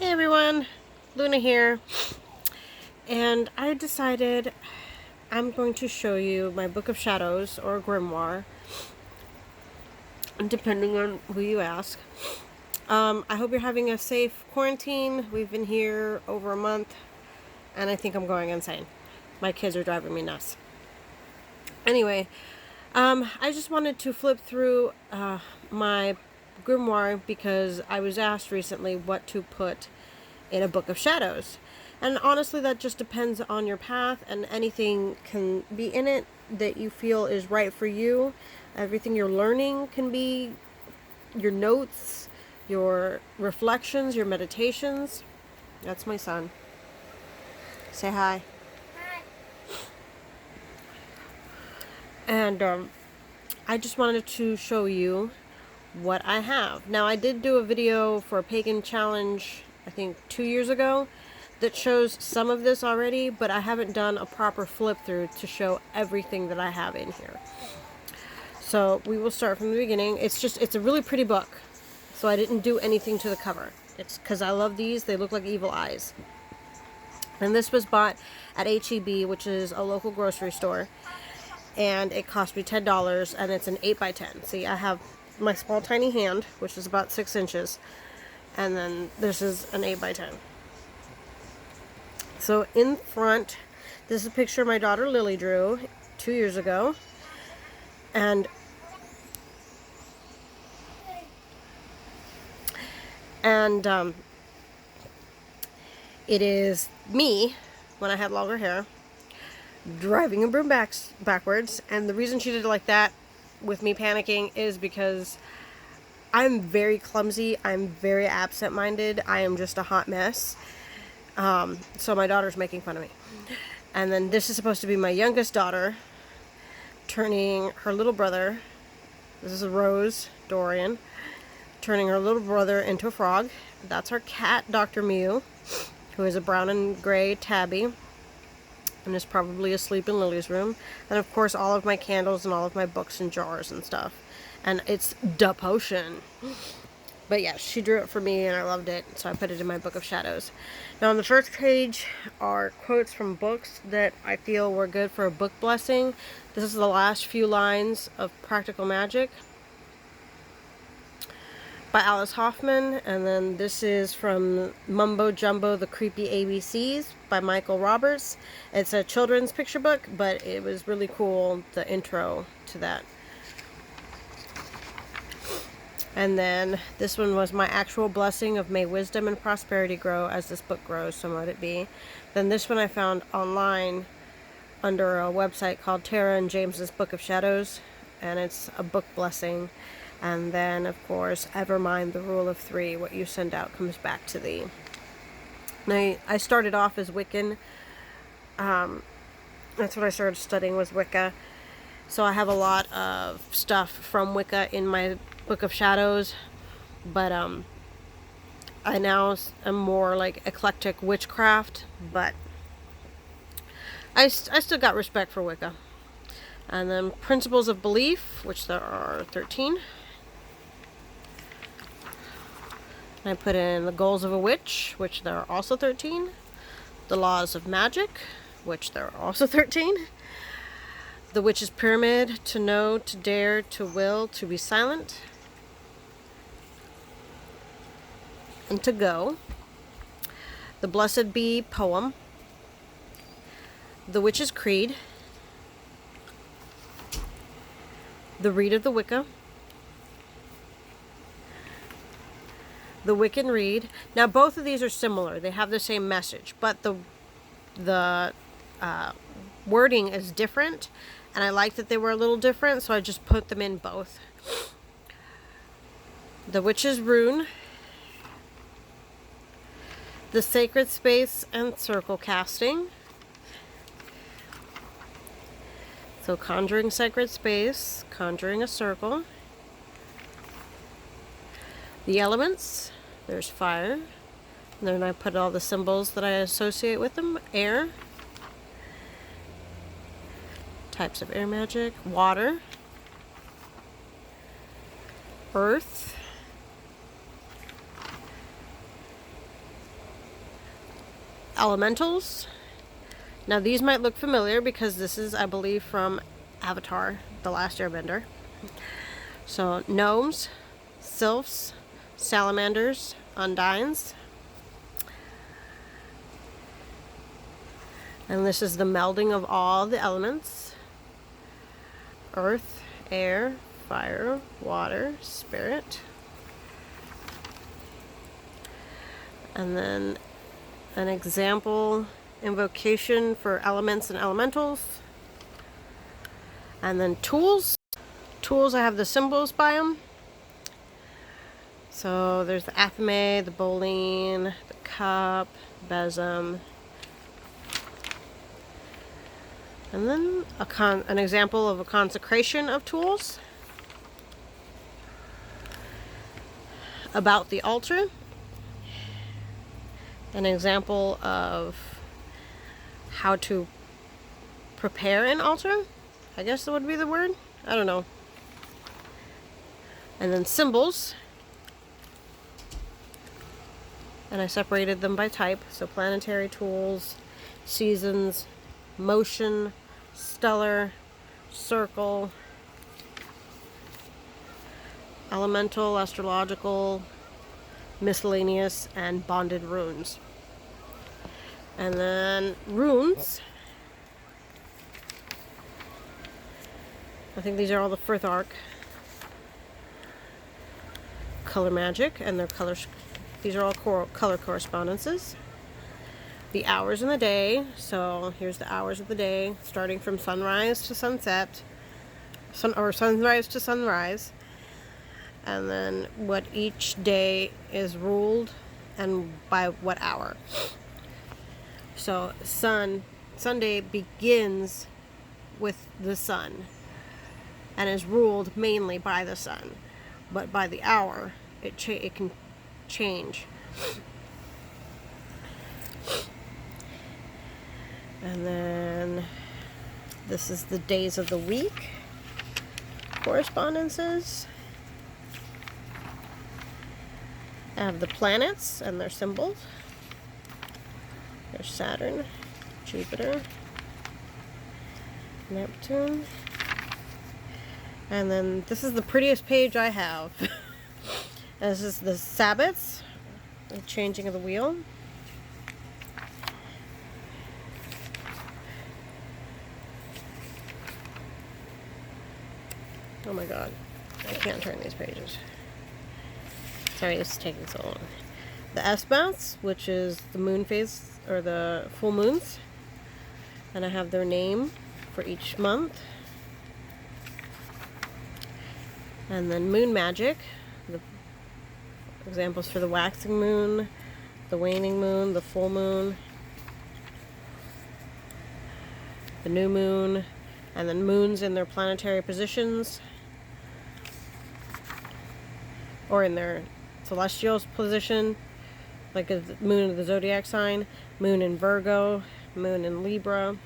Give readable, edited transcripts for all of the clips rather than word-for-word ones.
Hey everyone, Luna here, and I decided I'm going to show you my Book of Shadows, or Grimoire, depending on who you ask. I hope you're having a safe quarantine. We've been here over a month, and I think I'm going insane. My kids are driving me nuts. Anyway, I just wanted to flip through my Grimoire because I was asked recently what to put in a Book of Shadows. And honestly, that just depends on your path, and anything can be in it that you feel is right for you. Everything you're learning can be your notes, your reflections, your meditations. That's my son. Say hi. Hi. And I just wanted to show you what I have. Now, I did do a video for a pagan challenge, I think 2 years ago, that shows some of this already, but I haven't done a proper flip through to show everything that I have in here. So we will start from the beginning. It's a really pretty book. So I didn't do anything to the cover. It's because I love these. They look like evil eyes. And this was bought at HEB, which is a local grocery store. And it cost me $10, and it's an 8x10. See, I have my small tiny hand, which is about 6 inches. And then this is an 8x10. So in front, this is a picture my daughter Lily drew 2 years ago. And it is me when I had longer hair driving a broom backwards. And the reason she did it like that with me panicking is because I'm very clumsy. I'm very absent-minded. I am just a hot mess. So my daughter's making fun of me. And then this is supposed to be my youngest daughter turning her little brother. This is Rose Dorian, turning her little brother into a frog. That's our cat, Dr. Mew, who is a brown and gray tabby, and is probably asleep in Lily's room. And of course, all of my candles and all of my books and jars and stuff. And it's da potion. But yeah, she drew it for me and I loved it, so I put it in my Book of Shadows. Now on the first page are quotes from books that I feel were good for a book blessing. This is the last few lines of Practical Magic by Alice Hoffman, and then this is from Mumbo Jumbo, The Creepy ABCs by Michael Roberts. It's a children's picture book, but it was really cool, the intro to that. And then this one was my actual blessing of may wisdom and prosperity grow as this book grows, so might it be. Then this one I found online under a website called Tara and James's Book of Shadows, and it's a book blessing. And then, of course, ever mind the rule of 3. What you send out comes back to thee. Now, I started off as Wiccan. That's what I started studying, was Wicca. So I have a lot of stuff from Wicca in my Book of Shadows. But I now am more like eclectic witchcraft. But I still got respect for Wicca. And then Principles of Belief, which there are 13. I put in The Goals of a Witch, which there are also 13. The Laws of Magic, which there are also 13. The Witch's Pyramid, To Know, To Dare, To Will, To Be Silent, and To Go. The Blessed Bee Poem. The Witch's Creed. The Reed of the Wicca. The Wiccan Reed. Now, both of these are similar. They have the same message, but the wording is different, and I like that they were a little different, so I just put them in both. The Witch's Rune. The Sacred Space and Circle Casting. So conjuring sacred space, conjuring a circle. The elements, there's fire. And then I put all the symbols that I associate with them. Air. Types of air magic. Water. Earth. elementals. Now these might look familiar because this is, I believe, from Avatar, The Last Airbender. So gnomes, sylphs, salamanders, undines. And this is the melding of all the elements. Earth, air, fire, water, spirit. And then an example invocation for elements and elementals. And then tools. Tools, I have the symbols by them. So there's the athame, the bowline, the cup, besom. And then an example of a consecration of tools. About the altar. An example of how to prepare an altar. I guess that would be the word. I don't know. And then symbols. And I separated them by type. So planetary tools, seasons, motion, stellar, circle, elemental, astrological, miscellaneous, and bonded runes. And then runes. I think these are all the Firth Arc. Color magic, and their colors. These are all color correspondences. The hours in the day. So here's the hours of the day, starting from sunrise to sunset, or sunrise to sunrise. And then what each day is ruled and by what hour. So Sunday begins with the sun and is ruled mainly by the sun, but by the hour it can change. And then this is the days of the week correspondences. I have the planets and their symbols. There's Saturn, Jupiter, Neptune. And then this is the prettiest page I have. This is the Sabbaths, the changing of the wheel. Oh my god, I can't turn these pages. Sorry, it's taking so long. The S-Baths, which is the moon phase, or the full moons. And I have their name for each month. And then moon magic, the examples for the waxing moon, the waning moon, the full moon, the new moon, and then moons in their planetary positions, or in their celestial position, like a moon of the zodiac sign, moon in Virgo, moon in Libra,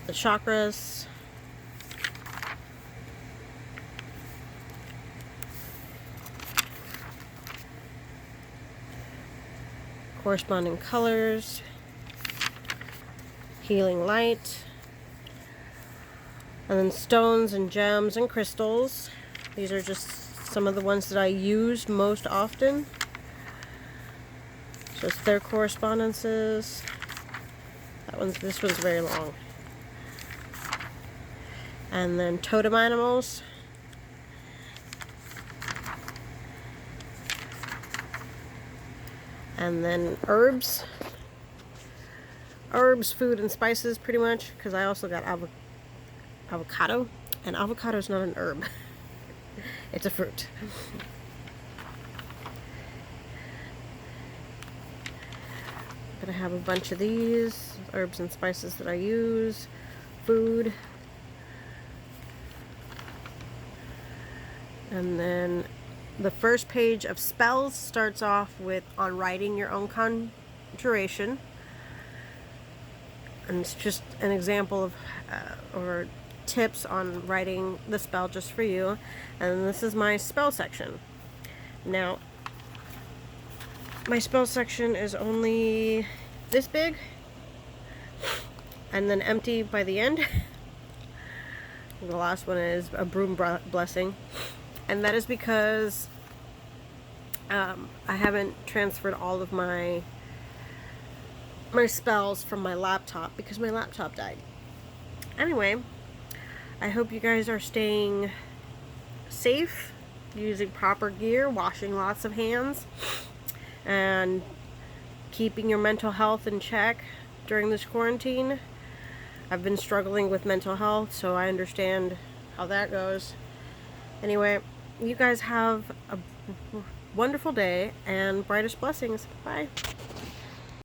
the chakras, corresponding colors, healing light, and then stones and gems and crystals. These are just some of the ones that I use most often. So it's their correspondences. This one's very long. And then totem animals. And then herbs. Herbs, food, and spices, pretty much, because I also got avocado. And avocado is not an herb. It's a fruit. But I have a bunch of these herbs and spices that I use. Food. And then the first page of spells starts off with on writing your own conjuration. And it's just an example of or tips on writing the spell just for you. And this is my spell section. Now, My spell section is only this big and then empty by the end. The last one is a broom blessing, and that is because I haven't transferred all of my spells from my laptop because my laptop died. Anyway, I hope you guys are staying safe, using proper gear, washing lots of hands, and keeping your mental health in check during this quarantine. I've been struggling with mental health, so I understand how that goes. Anyway, you guys have a wonderful day and brightest blessings. Bye.